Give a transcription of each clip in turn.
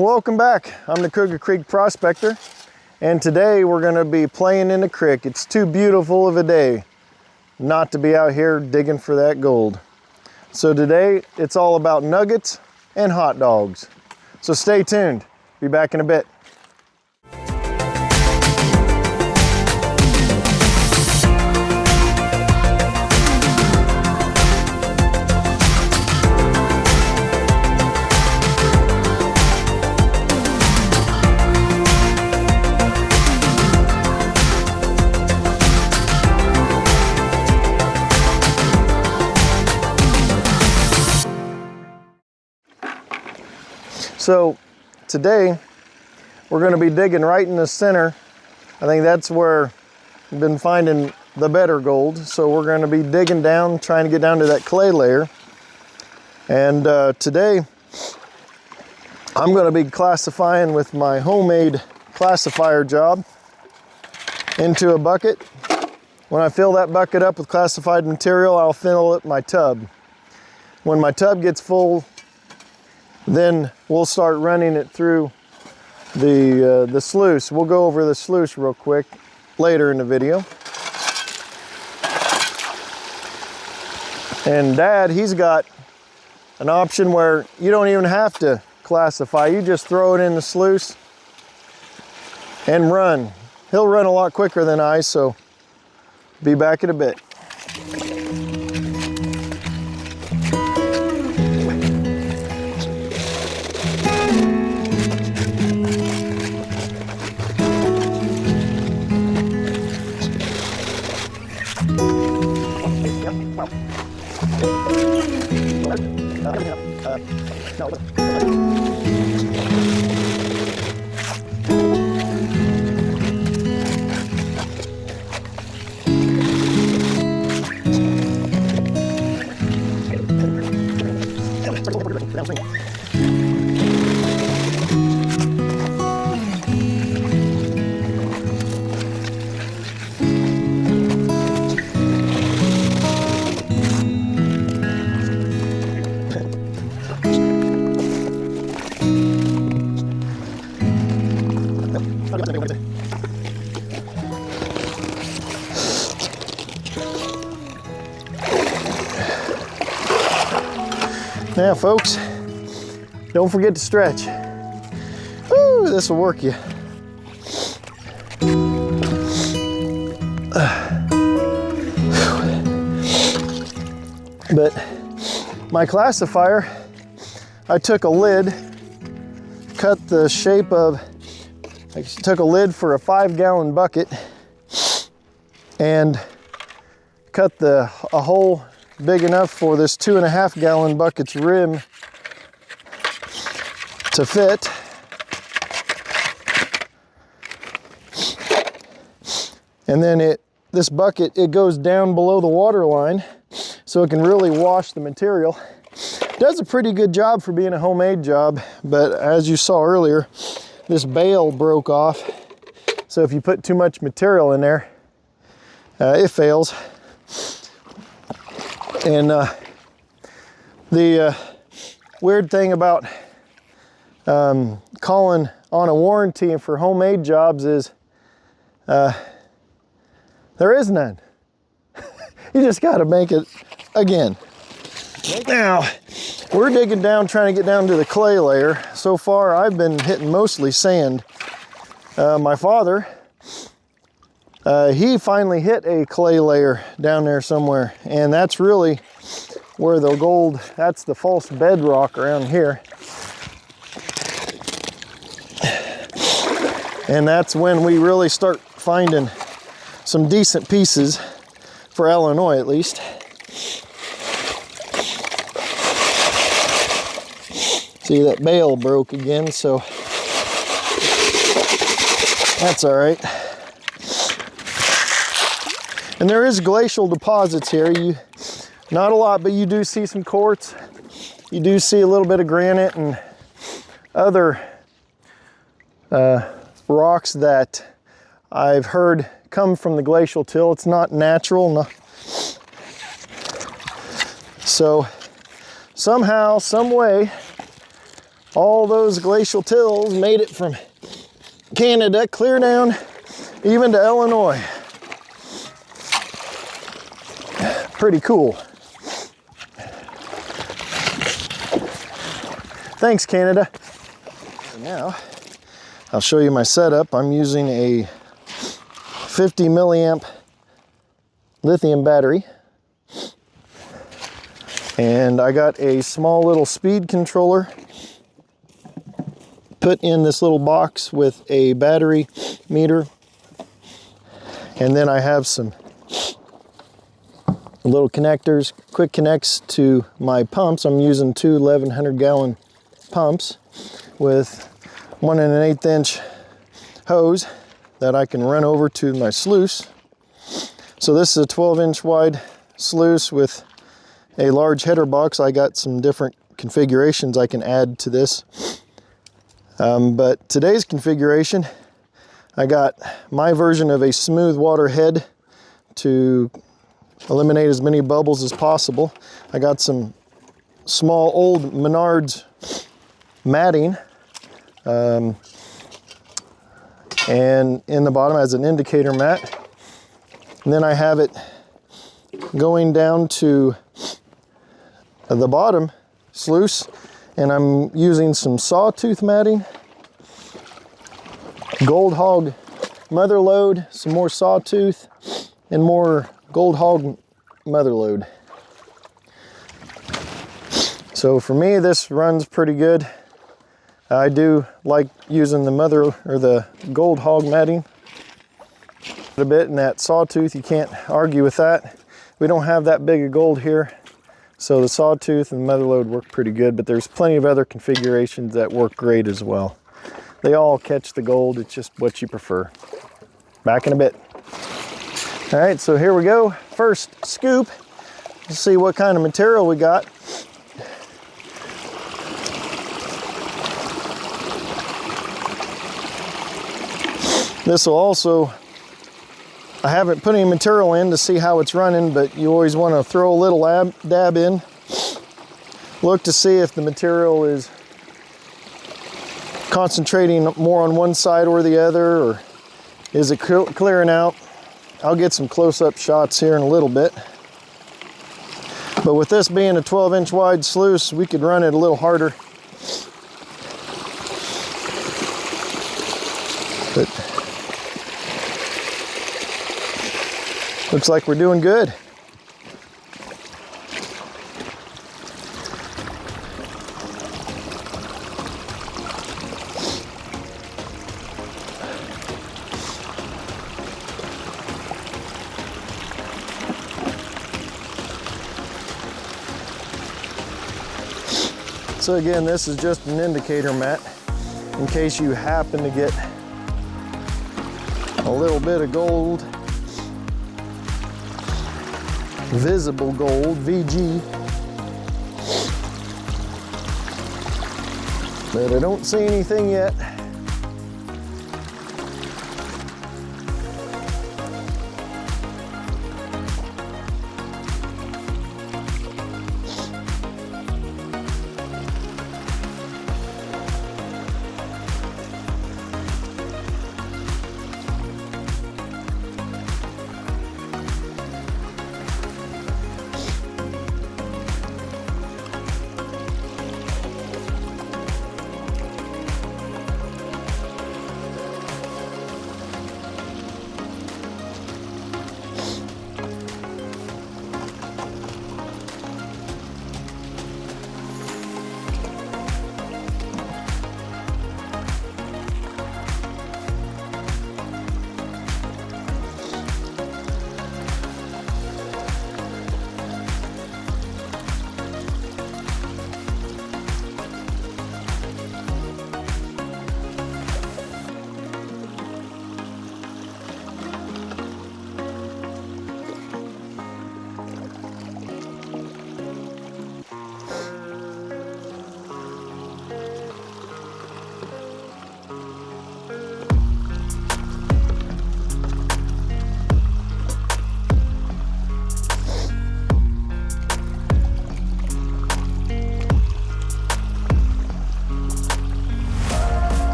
Welcome back. I'm the Cougar Creek Prospector, and today we're going to be playing in the creek. It's too beautiful of a day not to be out here digging for that gold. So today it's all about nuggets and hot dogs. So stay tuned. Be back in a bit. So today we're going to be digging right in the center. I think that's where we've been finding the better gold. So we're going to be digging down, trying to get down to that clay layer. And today I'm going to be classifying with my homemade classifier job into a bucket. When I fill that bucket up with classified material, I'll fill up my tub. When my tub gets full, then we'll start running it through the sluice. We'll go over the sluice real quick later in the video. And Dad, he's got an option where you don't even have to classify. You just throw it in the sluice and run. He'll run a lot quicker than I, so be back in a bit. Now folks, don't forget to stretch. Woo, this will work you. But my classifier, I took a lid, cut the shape of, I took a lid for a 5-gallon bucket and cut a hole big enough for this 2.5-gallon bucket's rim to fit. And then this bucket, it goes down below the water line so it can really wash the material. Does a pretty good job for being a homemade job, but as you saw earlier, this bail broke off. So if you put too much material in there, it fails. And the weird thing about calling on a warranty for homemade jobs is there is none. You just got to make it again. Now, we're digging down, trying to get down to the clay layer. So far, I've been hitting mostly sand. My father, he finally hit a clay layer down there somewhere, and that's really where the gold, that's the false bedrock around here. And that's when we really start finding some decent pieces, for Illinois at least. See, that bale broke again, so that's all right. And there is glacial deposits here. Not a lot, but you do see some quartz. You do see a little bit of granite and other rocks that I've heard come from the glacial till. It's not natural. No. So somehow, some way, All those glacial tills made it from Canada clear down even to Illinois. Pretty cool. Thanks, Canada. Now, I'll show you my setup. I'm using a 50 milliamp lithium battery. And I got a small little speed controller put in this little box with a battery meter. And then I have some little connectors, quick connects to my pumps. I'm using two 1100 gallon pumps with 1 1/8 inch hose that I can run over to my sluice. So this is a 12-inch wide sluice with a large header box. I got some different configurations I can add to this. But today's configuration, I got my version of a smooth water head to eliminate as many bubbles as possible. I got some small old Menards matting, and in the bottom as an indicator mat. And then I have it going down to the bottom sluice, and I'm using some sawtooth matting, Gold Hog mother load, some more sawtooth, and more Gold Hog mother load. So for me, this runs pretty good. I do like using the mother or the Gold Hog matting a bit, and that sawtooth, you can't argue with that. We don't have that big of gold here, so the sawtooth and the mother load work pretty good, but there's plenty of other configurations that work great as well. They all catch the gold, it's just what you prefer. Back in a bit. All right, so here we go. First scoop. Let's see what kind of material we got. This will also, I haven't put any material in to see how it's running, but you always want to throw a little dab in. Look to see if the material is concentrating more on one side or the other, or is it clearing out. I'll get some close-up shots here in a little bit. But with this being a 12-inch wide sluice, we could run it a little harder. But looks like we're doing good. So again, this is just an indicator mat in case you happen to get a little bit of gold, visible gold, VG. But I don't see anything yet.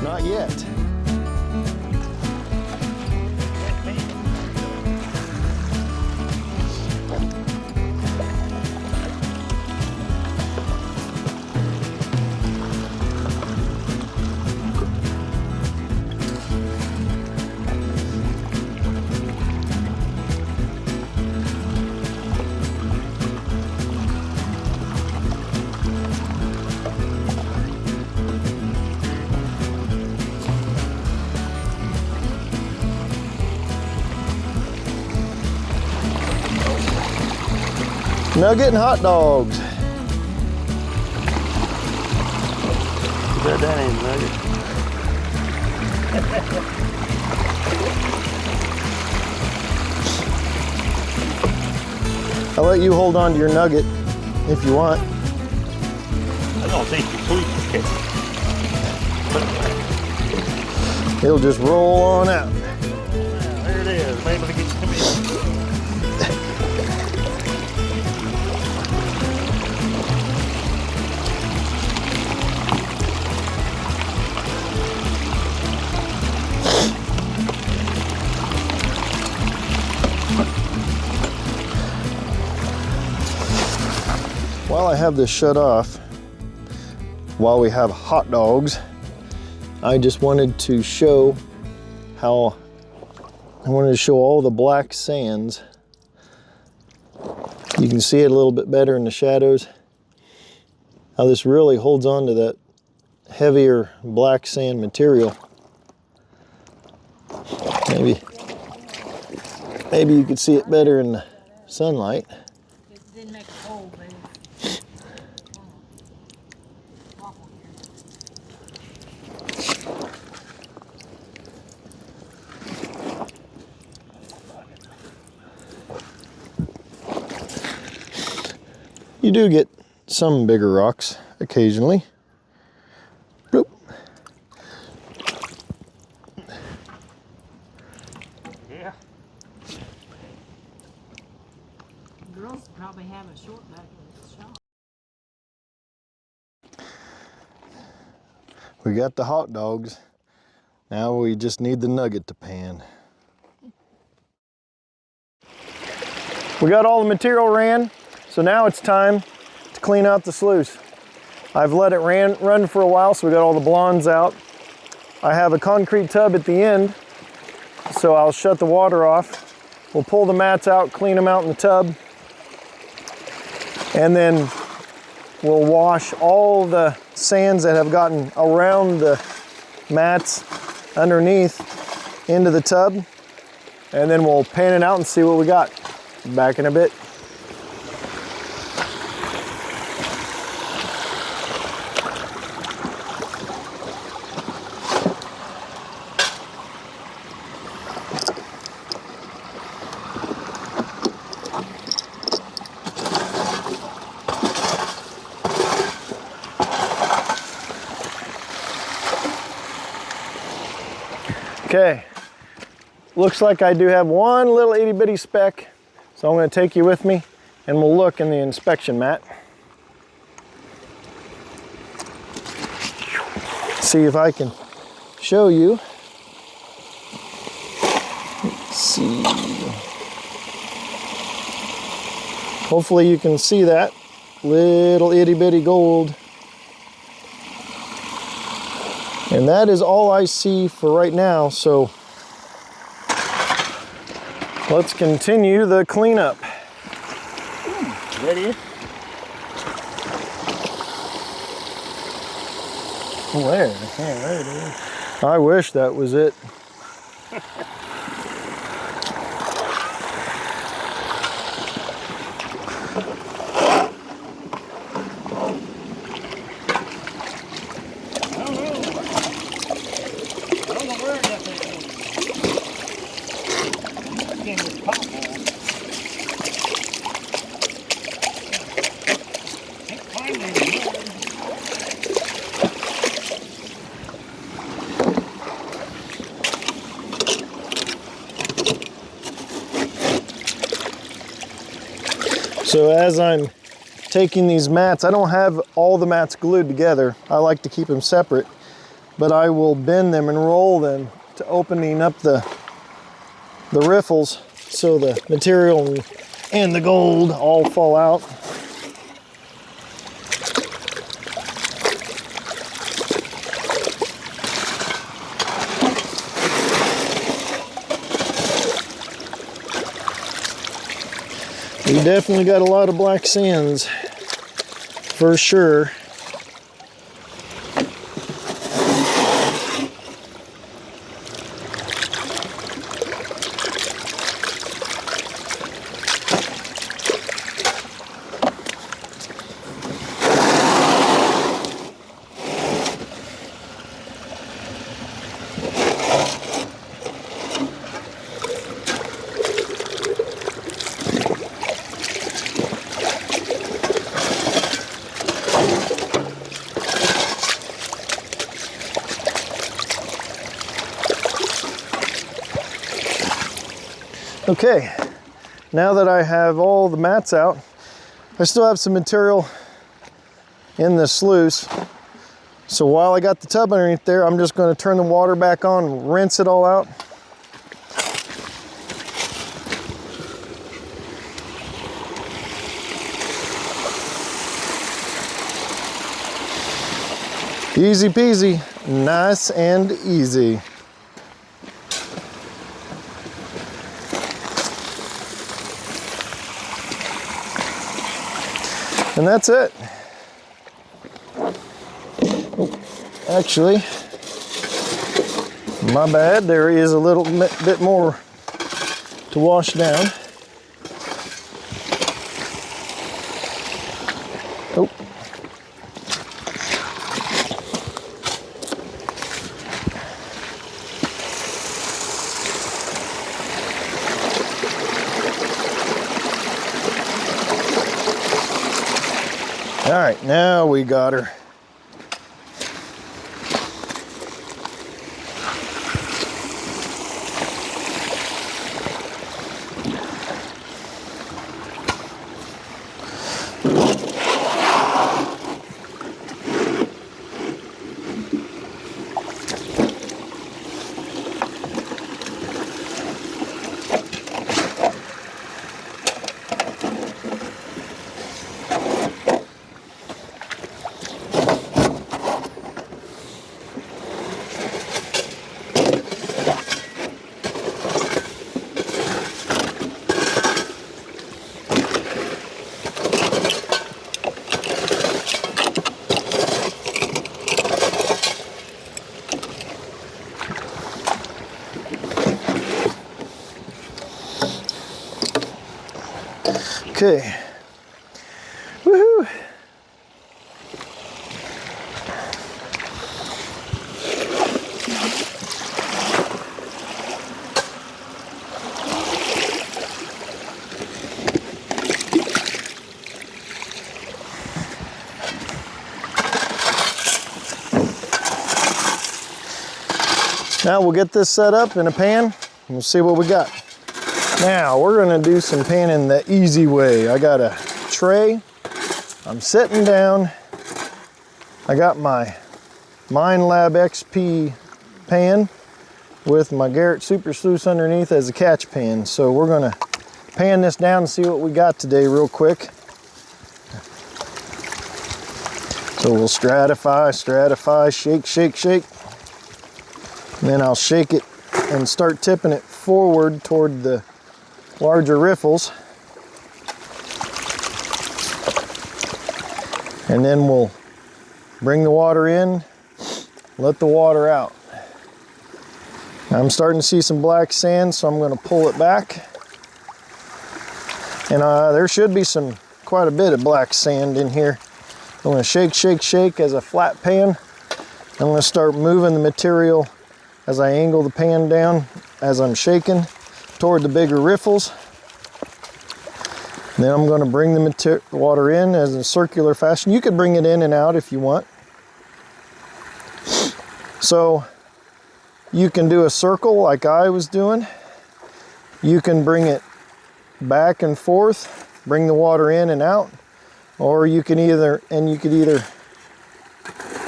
Not yet. Nugget and hot dogs. Put that in, Nugget. I'll let you hold on to your nugget if you want. I don't think the Sluice can. It'll just roll on out. There it is. I'm able to get some in. While I have this shut off, while we have hot dogs, I just wanted to show how I wanted to show all the black sands. You can see it a little bit better in the shadows. How this really holds on to that heavier black sand material. Maybe you could see it better in the sunlight. It didn't make a hole, but You do get some bigger rocks occasionally. Bloop. Yeah. girls probably have a short back with a shot. We got the hot dogs. Now we just need the nugget to pan. We got all the material ran, so now it's time to clean out the sluice. I've let it run for a while, so we got all the blondes out. I have a concrete tub at the end, so I'll shut the water off. We'll pull the mats out, clean them out in the tub, and then we'll wash all the sands that have gotten around the mats underneath into the tub, and then we'll pan it out and see what we got. Back in a bit. Okay, looks like I do have one little itty bitty speck, so I'm going to take you with me and we'll look in the inspection mat. See if I can show you. Let's see. Hopefully you can see that little itty bitty gold. And that is all I see for right now, so let's continue the cleanup. Ready? Where? Yeah, there it is. I wish that was it. So as I'm taking these mats, I don't have all the mats glued together. I like to keep them separate, but I will bend them and roll them to opening up the riffles so the material and the gold all fall out. We definitely got a lot of black sands, for sure. Okay, now that I have all the mats out, I still have some material in the sluice. So while I got the tub underneath there, I'm just going to turn the water back on, rinse it all out. Easy peasy, nice and easy. And that's it. Oh, actually, my bad, there is a little bit more to wash down. Oh. All right, now we got her. Okay. Woohoo! Now we'll get this set up in a pan and we'll see what we got. Now we're gonna do some panning the easy way. I got a tray, I'm sitting down, I got my MineLab XP pan with my Garrett Super Sluice underneath as a catch pan. So we're gonna pan this down and see what we got today real quick. So we'll stratify, shake, shake, shake. And then I'll shake it and start tipping it forward toward the larger riffles. And then we'll bring the water in, let the water out. I'm starting to see some black sand, so I'm going to pull it back. And there should be quite a bit of black sand in here. I'm going to shake, shake, shake as a flat pan. I'm going to start moving the material as I angle the pan down as I'm shaking toward the bigger riffles. And then I'm going to bring the water in as a circular fashion. You could bring it in and out if you want. So you can do a circle like I was doing. You can bring it back and forth. bring the water in and out, or you could either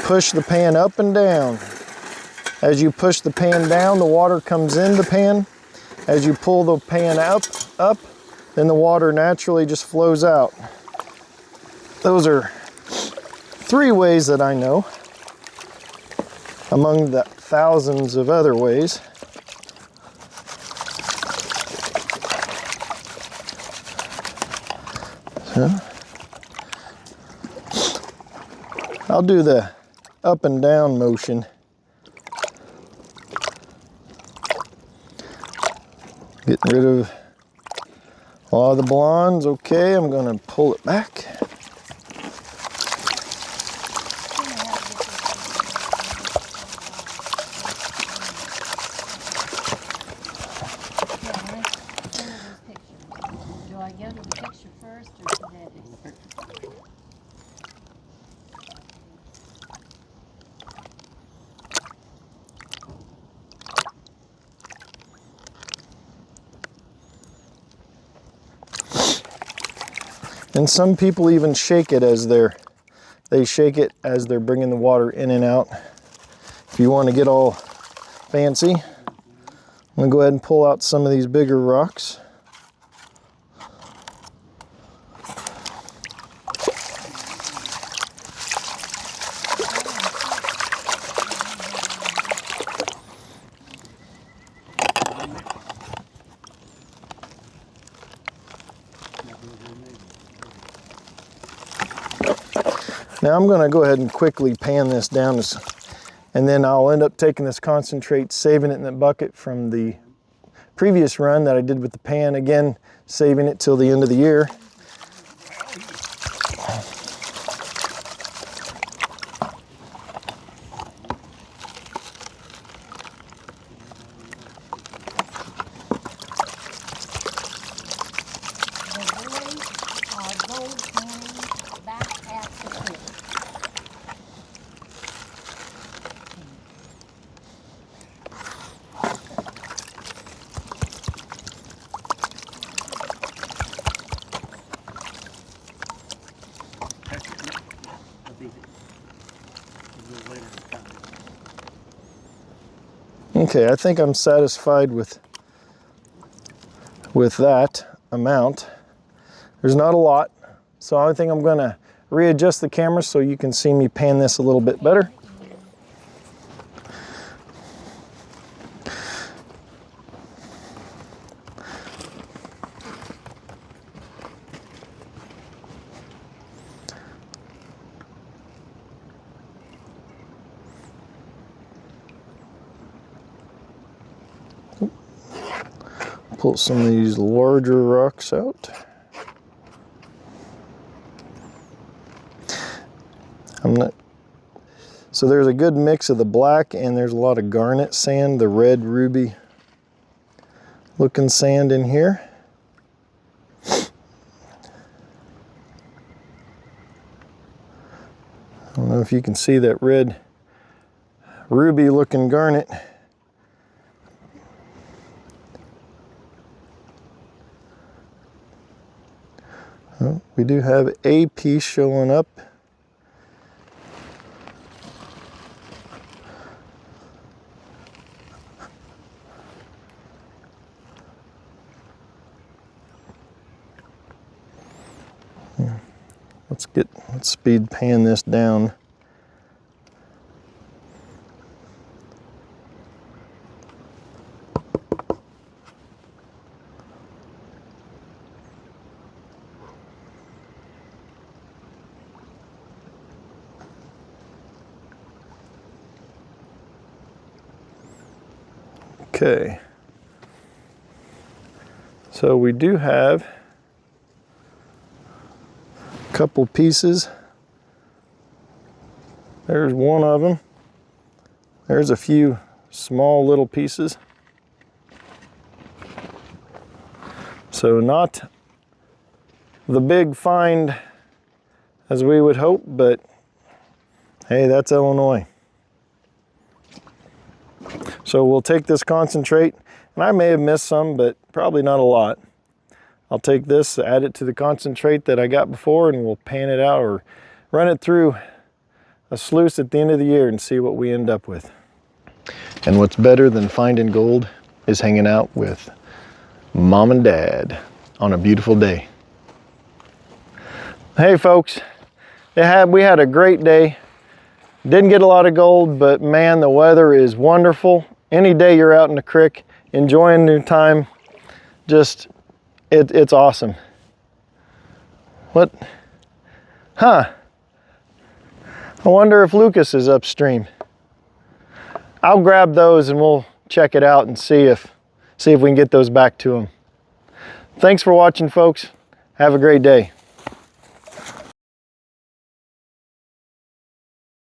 push the pan up and down. As you push the pan down, the water comes in the pan. As you pull the pan up, then the water naturally just flows out. Those are 3 ways that I know, among the thousands of other ways. So, I'll do the up and down motion. Getting rid of all the blondes. Okay, I'm gonna pull it back. Do I go to the picture first or to Debbie's? And some people even shake it as they shake it as they're bringing the water in and out. If you want to get all fancy, I'm gonna go ahead and pull out some of these bigger rocks. Now I'm going to go ahead and quickly pan this down, and then I'll end up taking this concentrate, saving it in the bucket from the previous run that I did with the pan, again saving it till the end of the year. Okay, I think I'm satisfied with that amount. There's not a lot, so I think I'm going to readjust the camera so you can see me pan this a little bit better. Pull some of these larger rocks out. So there's a good mix of the black, and there's a lot of garnet sand, the red ruby looking sand in here. I don't know if you can see that red ruby looking garnet. Well, we do have a piece showing up. Let's speed pan this down. Okay, so we do have a couple pieces. There's one of them. There's a few small little pieces. So not the big find as we would hope, but hey, that's Illinois. So we'll take this concentrate, and I may have missed some, but probably not a lot. I'll take this, add it to the concentrate that I got before, and we'll pan it out or run it through a sluice at the end of the year and see what we end up with. And what's better than finding gold is hanging out with Mom and Dad on a beautiful day. Hey folks, we had a great day. Didn't get a lot of gold, but man, the weather is wonderful. Any day you're out in the creek enjoying your time, it's awesome. What? Huh? I wonder if Lucas is upstream. I'll grab those and we'll check it out and see if we can get those back to him. Thanks for watching, folks. Have a great day.